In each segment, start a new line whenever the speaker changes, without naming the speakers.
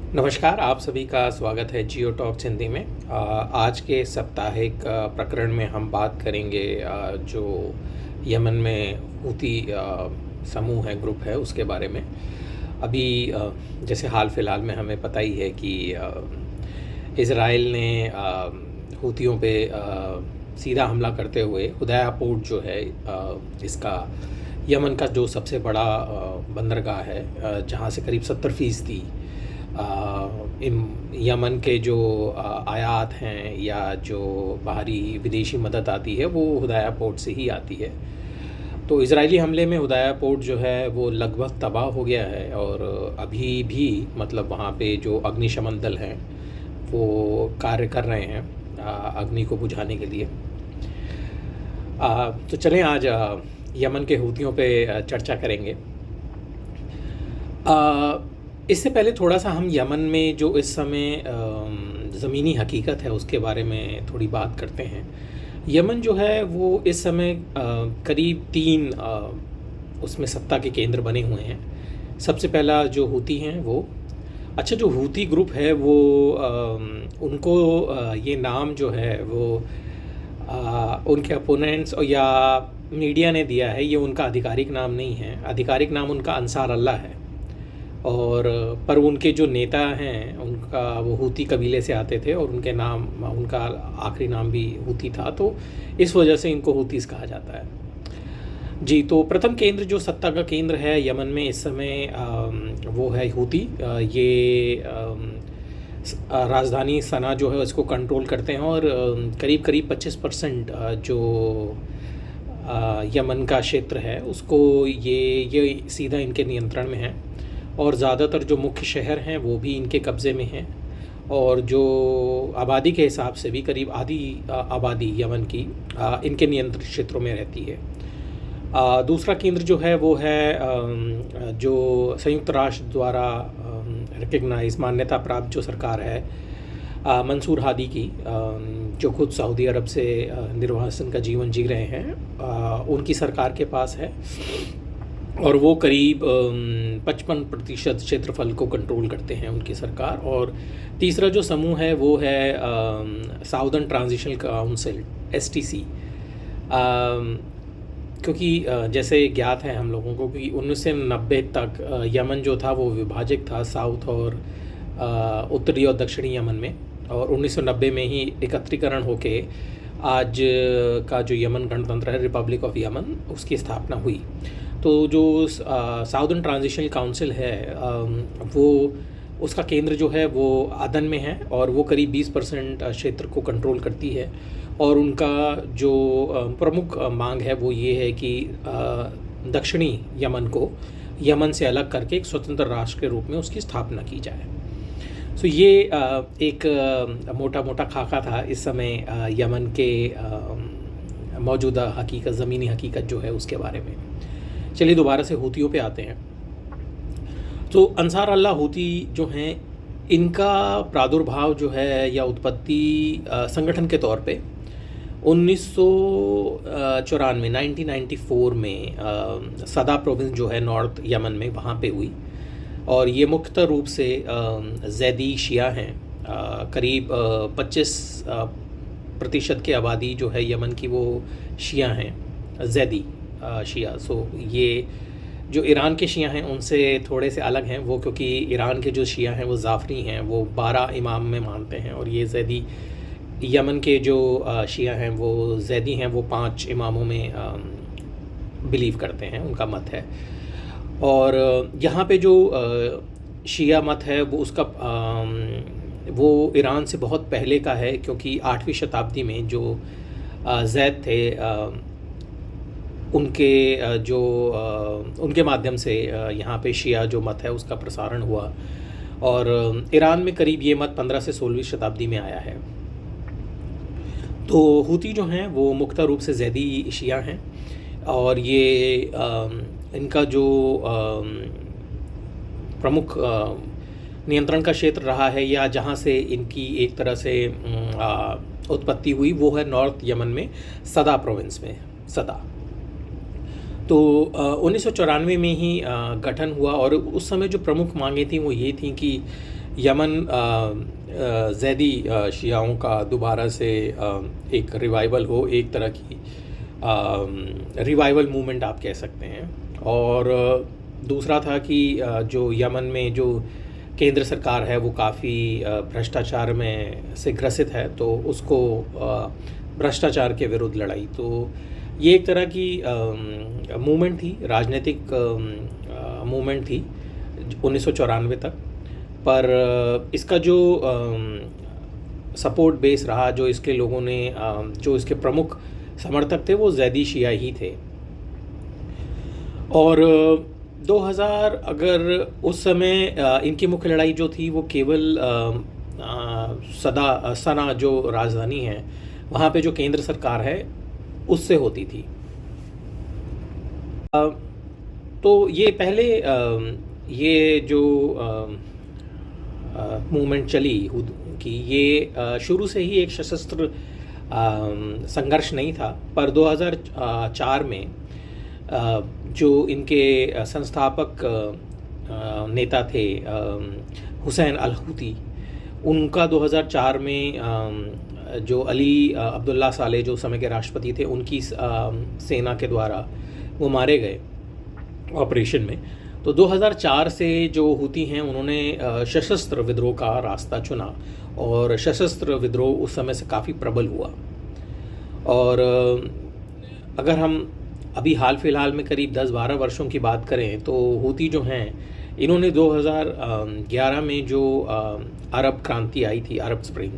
नमस्कार, आप सभी का स्वागत है जियो टॉक्स हिंदी में। आज के साप्ताहिक प्रकरण में हम बात करेंगे जो यमन में हूती समूह है, ग्रुप है, उसके बारे में। अभी जैसे हाल फिलहाल में हमें पता ही है कि इज़राइल ने हूतियों पे सीधा हमला करते हुए हुदैया पोर्ट जो है, इसका यमन का जो सबसे बड़ा बंदरगाह है, जहाँ से करीब 70% यमन के जो आयात हैं या जो बाहरी विदेशी मदद आती है वो हुदैया पोर्ट से ही आती है। तो इज़राइली हमले में हुदैया पोर्ट जो है वो लगभग तबाह हो गया है और अभी भी मतलब वहाँ पे जो अग्निशमन दल हैं वो कार्य कर रहे हैं अग्नि को बुझाने के लिए। तो चलें आज यमन के हूतियों पे चर्चा करेंगे। इससे पहले थोड़ा सा हम यमन में जो इस समय ज़मीनी हकीकत है उसके बारे में थोड़ी बात करते हैं। यमन जो है वो इस समय करीब 3 उसमें सत्ता के केंद्र बने हुए हैं। सबसे पहला जो हूती हैं वो जो हूती ग्रुप है वो उनको ये नाम जो है वो उनके अपोनेंट्स या मीडिया ने दिया है। ये उनका आधिकारिक नाम नहीं है, आधिकारिक नाम उनका अंसार अल्लाह है। और पर उनके जो नेता हैं उनका वो हूती कबीले से आते थे और उनके नाम, उनका आखिरी नाम भी हूती था, तो इस वजह से इनको हूतीस कहा जाता है। जी, तो प्रथम केंद्र जो सत्ता का केंद्र है यमन में इस समय वो है हूती। ये राजधानी सना जो है उसको कंट्रोल करते हैं और करीब 25% जो यमन का क्षेत्र है उसको ये सीधा इनके नियंत्रण में है। और ज़्यादातर जो मुख्य शहर हैं वो भी इनके कब्ज़े में हैं और जो आबादी के हिसाब से भी करीब आधी आबादी यमन की इनके नियंत्रित क्षेत्रों में रहती है। दूसरा केंद्र जो है वो है जो संयुक्त राष्ट्र द्वारा रिकग्नाइज मान्यता प्राप्त जो सरकार है मंसूर हादी की, जो खुद सऊदी अरब से निर्वासन का जीवन जी रहे हैं, उनकी सरकार के पास है और वो करीब 55% क्षेत्रफल को कंट्रोल करते हैं उनकी सरकार। और तीसरा जो समूह है वो है साउदर्न ट्रांजिशनल काउंसिल STC, क्योंकि जैसे ज्ञात है हम लोगों को कि 1990 तक यमन जो था वो विभाजित था साउथ और उत्तरी और दक्षिणी यमन में, और 1990 में ही एकत्रीकरण होके आज का जो यमन गणतंत्र है, रिपब्लिक ऑफ यमन, उसकी स्थापना हुई। तो जो साउदर्न ट्रांजिशनल काउंसिल है वो उसका केंद्र जो है वो आदन में है और वो करीब 20% क्षेत्र को कंट्रोल करती है। और उनका जो प्रमुख मांग है वो ये है कि दक्षिणी यमन को यमन से अलग करके एक स्वतंत्र राष्ट्र के रूप में उसकी स्थापना की जाए। सो ये एक मोटा मोटा खाका था इस समय यमन के मौजूदा हकीकत, ज़मीनी हकीकत जो है उसके बारे में। चलिए दोबारा से हूतियों पे आते हैं। तो अंसार अल्लाह हूती जो हैं, इनका प्रादुर्भाव जो है या उत्पत्ति संगठन के तौर पे 1994 1994 में सदा प्रोविंस जो है नॉर्थ यमन में, वहाँ पे हुई। और ये मुख्यतः रूप से ज़ैदी शिया हैं। करीब 25% की आबादी जो है यमन की वो शिया हैं, ज़ैदी शिया। सो ये जो ईरान के शिया हैं उनसे थोड़े से अलग हैं वो, क्योंकि ईरान के जो शिया हैं वो जाफरी हैं, वो 12 इमाम में मानते हैं, और ये ज़ैदी यमन के जो शिया हैं वो ज़ैदी हैं, वो 5 इमामों में बिलीव करते हैं, उनका मत है। और यहाँ पे जो शिया मत है वो उसका वो ईरान से बहुत पहले का है, क्योंकि 8वीं शताब्दी में जो ज़ैद थे उनके माध्यम से यहाँ पे शिया जो मत है उसका प्रसारण हुआ। और ईरान में करीब ये मत 15 से 16वीं शताब्दी में आया है। तो हूती जो हैं वो मुख्य रूप से ज़ैदी शिया हैं और ये इनका जो प्रमुख नियंत्रण का क्षेत्र रहा है या जहाँ से इनकी एक तरह से उत्पत्ति हुई वो है नॉर्थ यमन में सदा प्रोविंस में, सदा। तो 1994 में ही गठन हुआ और उस समय जो प्रमुख मांगें थी वो ये थी कि यमन ज़ैदी शियाओं का दोबारा से एक रिवाइवल हो, एक तरह की रिवाइवल मूवमेंट आप कह सकते हैं। और दूसरा था कि जो यमन में जो केंद्र सरकार है वो काफ़ी भ्रष्टाचार में से ग्रसित है, तो उसको भ्रष्टाचार के विरुद्ध लड़ाई। तो ये एक तरह की मूवमेंट थी, राजनीतिक मूवमेंट थी 1994 तक। पर इसका जो सपोर्ट बेस रहा, जो इसके लोगों ने जो इसके प्रमुख समर्थक थे वो ज़ैदी शिया ही थे। और 2000 अगर उस समय इनकी मुख्य लड़ाई जो थी वो केवल सना जो राजधानी है वहाँ पे जो केंद्र सरकार है उससे होती थी। तो ये पहले ये जो मूवमेंट चली कि ये शुरू से ही एक सशस्त्र संघर्ष नहीं था, पर 2004 में जो इनके संस्थापक नेता थे हुसैन अल हूती, उनका 2004 में जो अली अब्दुल्ला साले जो समय के राष्ट्रपति थे उनकी सेना के द्वारा वो मारे गए ऑपरेशन में। तो 2004 से जो हूती हैं उन्होंने सशस्त्र विद्रोह का रास्ता चुना और सशस्त्र विद्रोह उस समय से काफ़ी प्रबल हुआ। और अगर हम अभी हाल फिलहाल में करीब 10-12 वर्षों की बात करें तो हूती जो हैं इन्होंने 2011 में जो अरब क्रांति आई थी, अरब स्प्रिंग,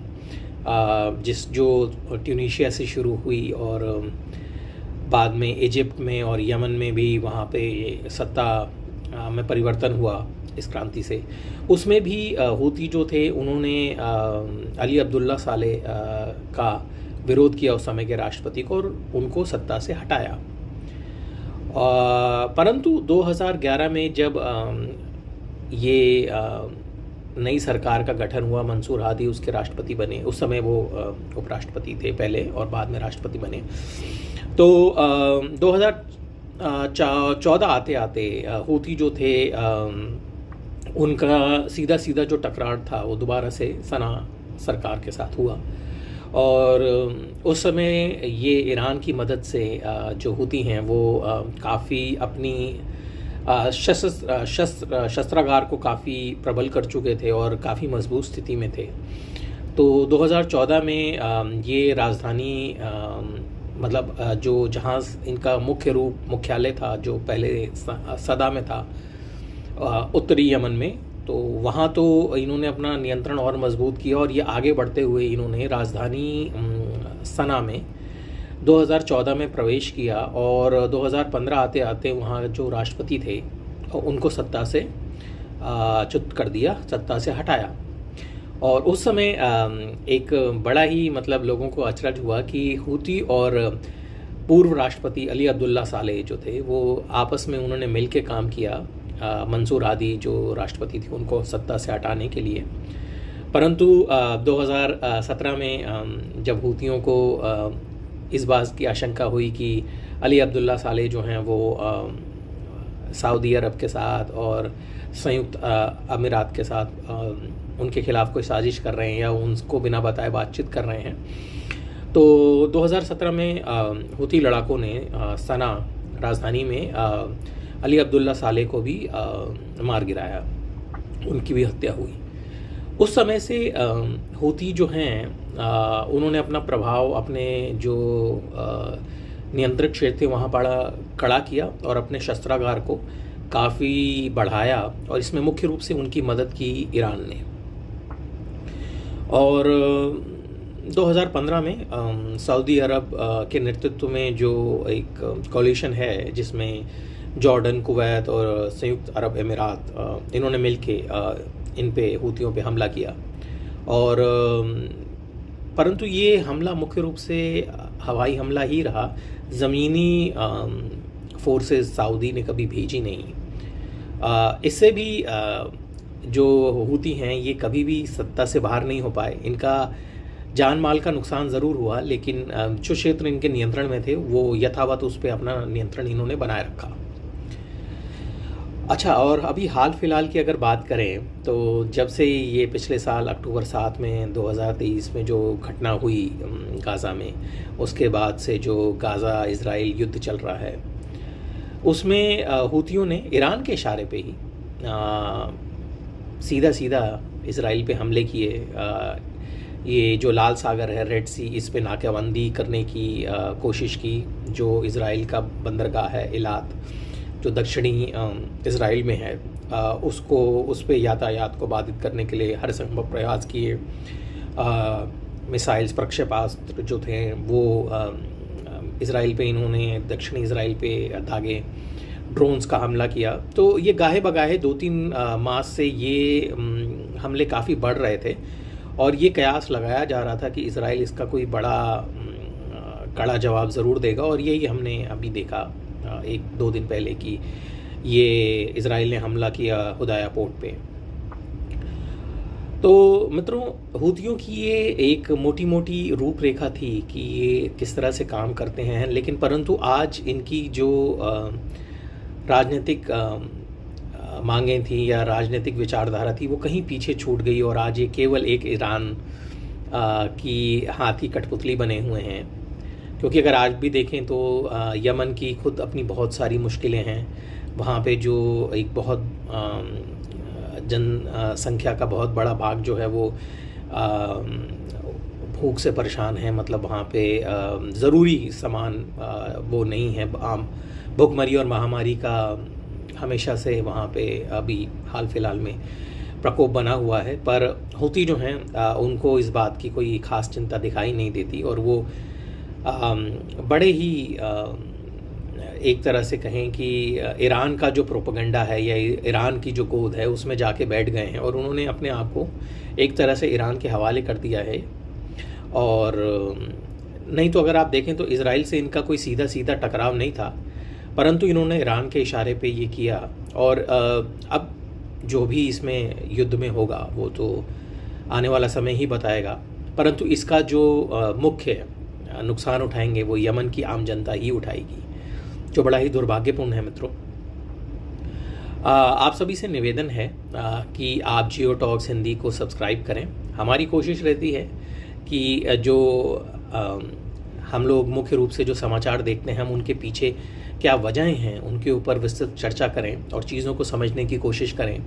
जो ट्यूनीशिया से शुरू हुई और बाद में इजिप्ट में और यमन में भी वहाँ पे सत्ता में परिवर्तन हुआ इस क्रांति से, उसमें भी हूती जो थे उन्होंने अली अब्दुल्ला साले का विरोध किया उस समय के राष्ट्रपति को और उनको सत्ता से हटाया। परंतु 2011 में जब ये नई सरकार का गठन हुआ, मंसूर हादी उसके राष्ट्रपति बने, उस समय वो उपराष्ट्रपति थे पहले और बाद में राष्ट्रपति बने। तो 2014 आते आते हूती जो थे उनका सीधा सीधा जो टकराव था वो दोबारा से सना सरकार के साथ हुआ। और उस समय ये ईरान की मदद से जो हूती हैं वो काफ़ी अपनी शस्त्रागार को काफ़ी प्रबल कर चुके थे और काफ़ी मजबूत स्थिति में थे। तो 2014 में ये राजधानी मतलब जो जहाँ इनका मुख्यालय था जो पहले सदा में था उत्तरी यमन में, तो वहाँ तो इन्होंने अपना नियंत्रण और मजबूत किया और ये आगे बढ़ते हुए इन्होंने राजधानी सना में 2014 में प्रवेश किया और 2015 आते आते वहाँ जो राष्ट्रपति थे उनको सत्ता से च्युत कर दिया, सत्ता से हटाया। और उस समय एक बड़ा ही मतलब लोगों को अचरज हुआ कि हूती और पूर्व राष्ट्रपति अली अब्दुल्ला साले जो थे वो आपस में उन्होंने मिल के काम किया मंसूर हादी जो राष्ट्रपति थे उनको सत्ता से हटाने के लिए। परंतु 2017 में जब हूतियों को इस बात की आशंका हुई कि अली अब्दुल्ला साले जो हैं वो सऊदी अरब के साथ और संयुक्त अमीरात के साथ उनके खिलाफ कोई साजिश कर रहे हैं या उनको बिना बताए बातचीत कर रहे हैं, तो 2017 में हूती लड़ाकों ने सना राजधानी में अली अब्दुल्ला साले को भी मार गिराया, उनकी भी हत्या हुई। उस समय से हूती जो हैं उन्होंने अपना प्रभाव अपने जो नियंत्रित क्षेत्र थे वहाँ बड़ा कड़ा किया और अपने शस्त्रागार को काफ़ी बढ़ाया और इसमें मुख्य रूप से उनकी मदद की ईरान ने। और 2015 में सऊदी अरब के नेतृत्व में जो एक कोलिशन है जिसमें जॉर्डन, कुवैत और संयुक्त अरब अमीरात इन्होंने मिलके इन पे हूतियों पे हमला किया। और परंतु ये हमला मुख्य रूप से हवाई हमला ही रहा, ज़मीनी फोर्सेस सऊदी ने कभी भेजी नहीं। इससे भी जो हूती हैं ये कभी भी सत्ता से बाहर नहीं हो पाए, इनका जान माल का नुकसान ज़रूर हुआ, लेकिन जो क्षेत्र इनके नियंत्रण में थे वो यथावत उस पर अपना नियंत्रण इन्होंने बनाए रखा। अच्छा, और अभी हाल-फिलहाल की अगर बात करें, तो जब से ये पिछले साल अक्टूबर 7 में 2023 में जो घटना हुई गाज़ा में, उसके बाद से जो गाज़ा-इज़राइल युद्ध चल रहा है, उसमें हूतियों ने ईरान के इशारे पे ही सीधा-सीधा इज़राइल पे हमले किए। ये जो लाल सागर है, रेड सी, इस पे नाकाबंदी करने की कोशिश की। जो इज़राइल का बंदरगाह है इलात, जो दक्षिणी इज़राइल में है, उसको उस पे यातायात को बाधित करने के लिए हर संभव प्रयास किए। मिसाइल्स, प्रक्षेपास्त्र जो थे वो इज़राइल पे इन्होंने दक्षिणी इज़राइल पे दागे, ड्रोन्स का हमला किया। तो ये गाहे-बगाहे 2-3 माह से ये हमले काफ़ी बढ़ रहे थे और ये कयास लगाया जा रहा था कि इज़राइल इसका कोई बड़ा कड़ा जवाब ज़रूर देगा, और यही हमने अभी देखा 1-2 दिन पहले कि ये इज़राइल ने हमला किया हुदाया पोर्ट पे। तो मित्रों, हूतियों की ये एक मोटी-मोटी रूपरेखा थी कि ये किस तरह से काम करते हैं, लेकिन परंतु आज इनकी जो राजनीतिक मांगें थी या राजनीतिक विचारधारा थी, वो कहीं पीछे छूट गई और आज ये केवल एक ईरान की हाथ की कठपुतली बने हुए हैं। क्योंकि अगर आज भी देखें तो यमन की खुद अपनी बहुत सारी मुश्किलें हैं। वहाँ पे जो एक बहुत जनसंख्या का बहुत बड़ा भाग जो है वो भूख से परेशान है। मतलब वहाँ पे ज़रूरी सामान वो नहीं है। आम भुखमरी और महामारी का हमेशा से वहाँ पे अभी हाल फिलहाल में प्रकोप बना हुआ है, पर हूती जो हैं उनको इस बात की कोई ख़ास चिंता दिखाई नहीं देती और वो बड़े ही एक तरह से कहें कि ईरान का जो प्रोपेगेंडा है या ईरान की जो गोद है उसमें जाके बैठ गए हैं और उन्होंने अपने आप को एक तरह से ईरान के हवाले कर दिया है। और नहीं तो अगर आप देखें तो इज़राइल से इनका कोई सीधा सीधा टकराव नहीं था, परंतु इन्होंने ईरान के इशारे पे ये किया। और अब जो भी इसमें युद्ध में होगा वो तो आने वाला समय ही बताएगा, परंतु इसका जो मुख्य नुकसान उठाएंगे वो यमन की आम जनता ही उठाएगी, जो बड़ा ही दुर्भाग्यपूर्ण है। मित्रों, आप सभी से निवेदन है कि आप जियो टॉक्स हिंदी को सब्सक्राइब करें। हमारी कोशिश रहती है कि जो हम लोग मुख्य रूप से जो समाचार देखते हैं हम उनके पीछे क्या वजहें हैं उनके ऊपर विस्तृत चर्चा करें और चीज़ों को समझने की कोशिश करें।